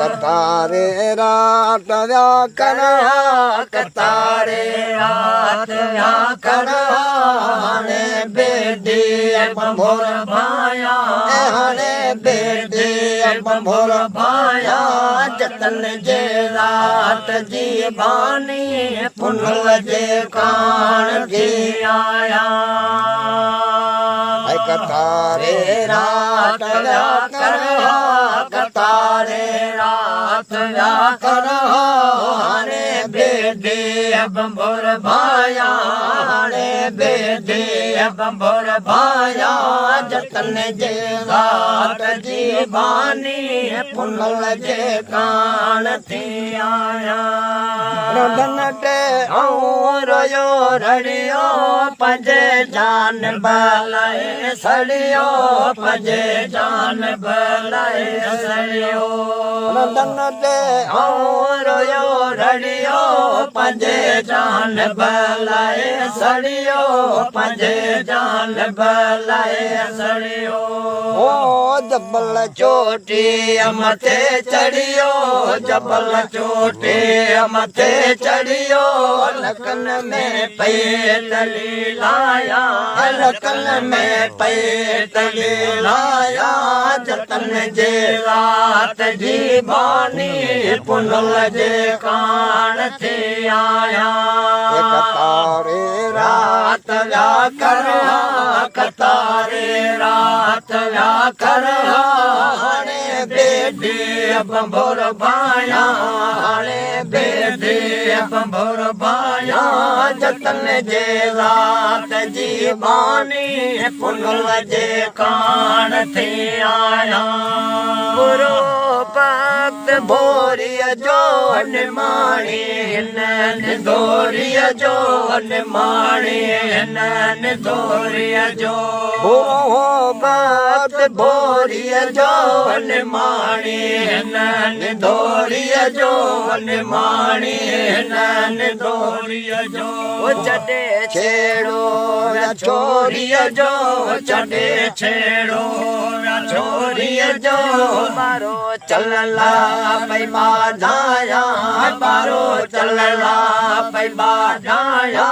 कतारे रात व्याकर कतारे रात व्याकर हणे बेटी बंभोर भाया हणे बेटी बंभोर भाया जतन जे रात जी बानी पुनल जे कान जी आया कतारे रात व्याकर कतारे रात व्याकर हणे बेटी बंभोर भाया हणे बेटी बंभोर भाया जतन जे रात जी बानी पुनल जे कान थी आया रडन टे आऊं रोयो रड़ियो पंजे जान बलाए सड़ियो पंजे जान बलाए सड़ियो रडन टे आऊं रोयो रड़ियो पंजे जान बलाए सड़ियो पंजे जान बलाए सड़ियो ओ जबल चोटी मथे चढ़ियो जबल चोटी मथे चढ़ियो लकन में पैदली लाया लकन में पैदली लाया जतन जे रात जी बानी पुनल जे कान थी आया कतारे रात व्याकर कतारे रात व्याकर हणे बेटी बंभोर भाया हणे बेटी बंभोर भाया जतन जे रात जी बानी पुनल जे कान थी आया बुरो भक्त भोरिय जो निमाणी नैन दोरिय जो निमाणी नैन दोरिय जो बुरो भक्त भोरिय जो निमाणी नैन दोरिय जो निमाणी नैन दोरिय जो चढ़े छेड़ो छोरिय जो चढ़े छेड़ो छोरिय जो मारो चलला पै बाधाया मारो चलला पै बाधाया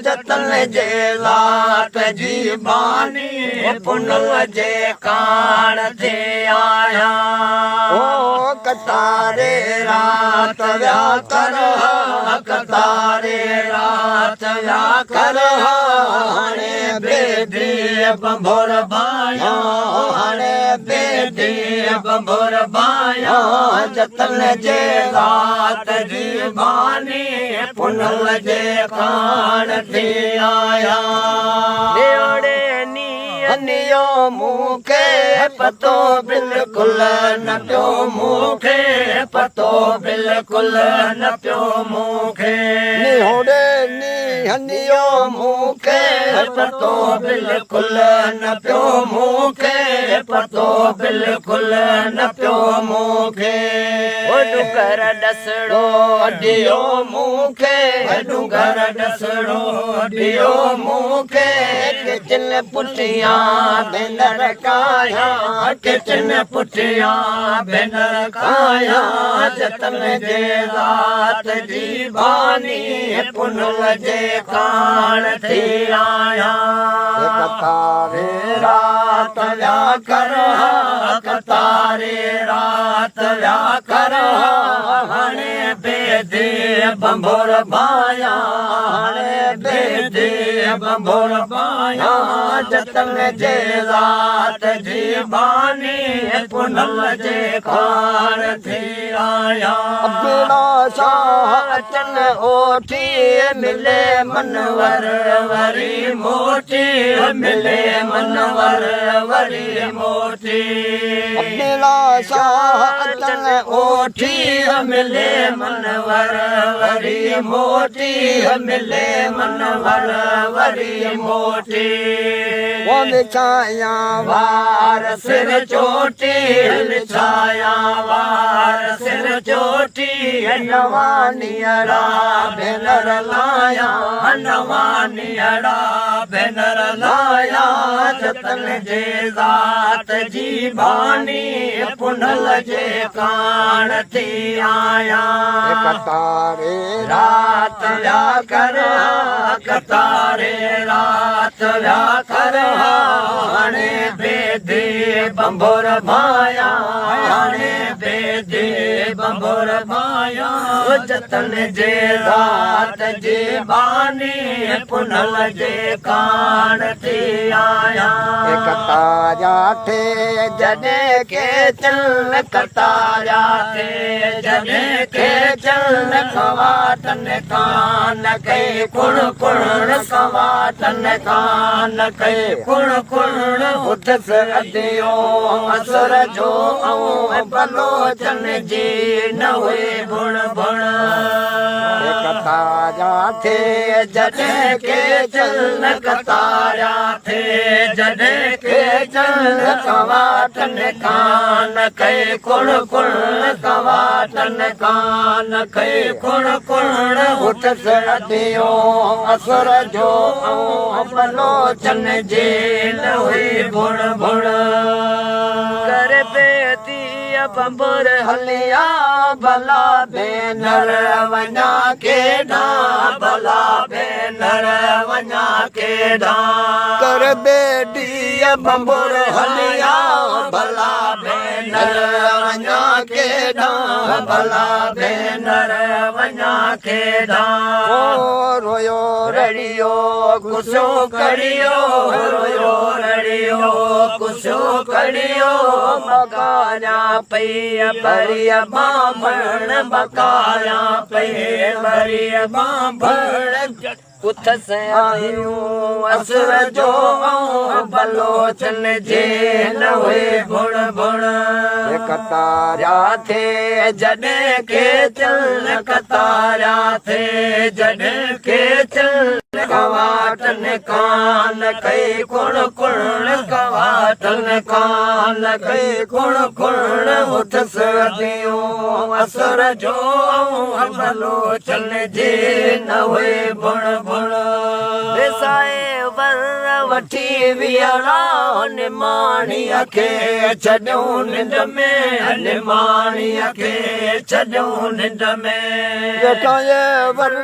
जतन जे रात जी बानी पुनल जे कान थे आया ओ कतारे रात व्याकर कतारे रात व्याकर हणे बेटी बंभोर भाया हणे बेटी बंभोर भाया जतन जे रात जी बानी पुनल जे कान थी आया नियो मूंखे पतो बिल्कुल न पियो मूंखे पतो बिल्कुल न पियो मूंखे निहोड़े नियो मूंखे पतो बिल्कुल न पियो मूंखे पतो बिल्कुल न पियो मूंखे डुगर डसड़ो ॾियो मूंखे डुगर डसड़ो ॾियो मूंखे किचन पुठियां भेनर काया किचन पुठियां भेनर काया जतन जे रात जी बानी पुनल जे कान थी आया कतारे रात व्याकर कतारे रात व्याकर हणे बेटी बंभोर भाया हणे बेटी बंभोर भाया जतन जे रात जी बानी पुनल जे कान थी आया बिना शाह अचन ओठी मिले मनवर वरी मोटी मिले मनवर वरी मोटी बिना शाह अचन ओठी मिले मनवर वरी मोटी मिले मनवर वरी मोटी वो बिछाया वार सिर चोटी बिछाया वार सिर चोटी नवानियरा भेनर लाया नवानियरा भेनर लाया जतन जे रात जी भा बानी पुनल जे कान थी आया कतारे रात व्या कर कतारे रात व्या कर हाणे बेदे बंबोर भाया हाणे बेदे बंबोर भाया जतन जे रात जे बानी पुनल जे कान थी आया कतारा थे जने के चल कतारा थे जने के चल कवाटन कान के कुण कुण कवाटन कान के कुण कुण उठस अदियो असर जो बलोचन जी न हुए भुण भुण कतारा थे जने के चल कतारा थे जने के चल कवाटन कान के कुण कुण कवाटन कान के कुण कुण उठस अदियो असर जो बलोचन जे न हुई भुण भुण कर बेदी बंबुर हलिया भला भेनर वञा केॾा भला भेनर वञा केॾा कर बेदी बंबुर हलिया भला भेनर वञा केॾा भला भेनर वञा केॾा रोयो रड़ियो कुसो कड़ियो रोयो रड़ियो कुसो कड़ियो मकाना पई बरिया बामण मकाना पई बरिया बामण उथस आयूं असुर जो बलोचन जे न हुए भुण भुण कतारा थे जॾहिं के चल कतारा थे जॾहिं के चल कवाटन कान कई कुण कुण कवाटन कान कई कुण कुण उथस अदियूं असुर जो बलोचन जे न हुए भुण भुण साए वर वठी वियड़ा निमाणीअ खे छॾियो निंड में निमाणीअ खे छॾियो निंड में साए वर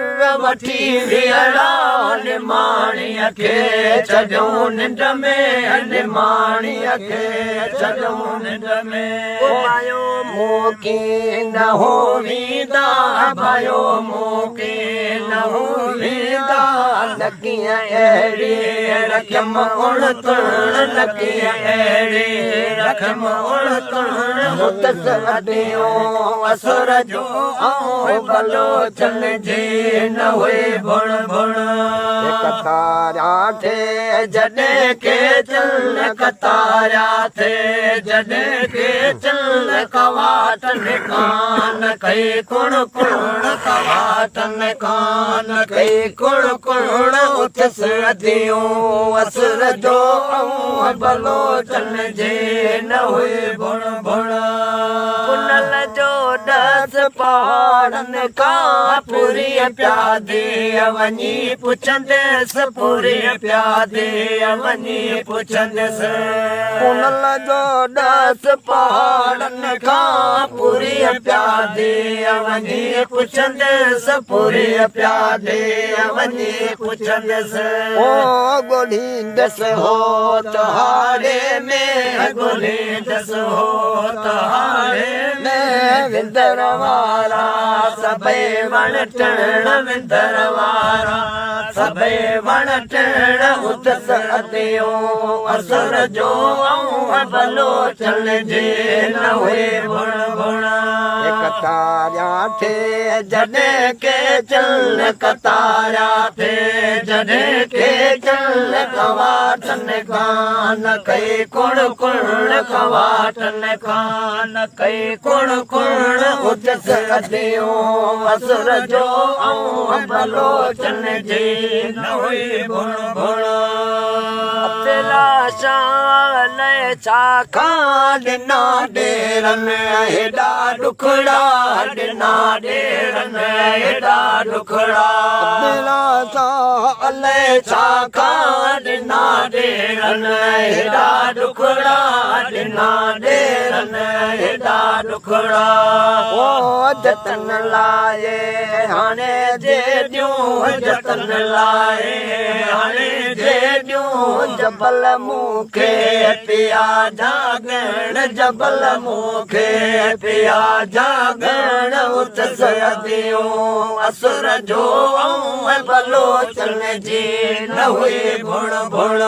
वठी वियड़ा निमाणीअ खे छॾियो निंड में निमाणीअ खे छॾियो निंड में भायो मूंखे न हो वींदा भायो मूंखे न हो वींदा लकीअ अहिड़ी रखम उण तुण लकीअ अहिड़ी रखम उण तुण उथस अदियो असुर जो बलोचन जे न हुए भुण भुण कतारा थे जॾहिं के चल कतारा थे जॾहिं के चल कवाटन कान कई कुण कुण कवाटन कान कई कुण कुण उथस अदियूं असुर जो बलोचन जे न हुए भुण भुण पुनल जो दस पहाड़नि खां पूरी प्यादे वञी पुछंदसि पूरी प्यादे वञी पुछंदसि पुनल जो दस पहाड़नि खां पूरी प्यादे वञी पुछंदसि पूरी प्यादे वञी पुछंदसि ओ ॻोल्हींदसि हो तहारे में ॻोल्हींदसि हो तहारे में विंदर वारा सभई वण टिण विंदर वारा सभई वण टिण उथस अदियो असुर जो बलोचन जे न हुए भुण भुण कतारा थे जॾहिं के चल कतारा थे जॾहिं के चल कवाटन कान कई कुण कुण कवाटन कान कई कुण कुण उथस अदियो असुर जो बलोचन जे न हुई भुण भुण शाल छा खां ॾिना ॾेरन हेॾा ॾुखड़ा ॾिना ॾेरन हेॾा ॾुखड़ा अलाए छा खां ॾिना ॾेरन हेॾा ॾुखड़ा ॾिना ॾेरन हेॾा ॾुखड़ा ओ जतन लाए हाणे जेॾियूं जतन लाए हाणे जेॾियूं जबल मूंखे पिया जागण जबल मूंखे पिया जागण उत सदियूं असुर जो ऐं बलोचन जी न हुई भुण भुण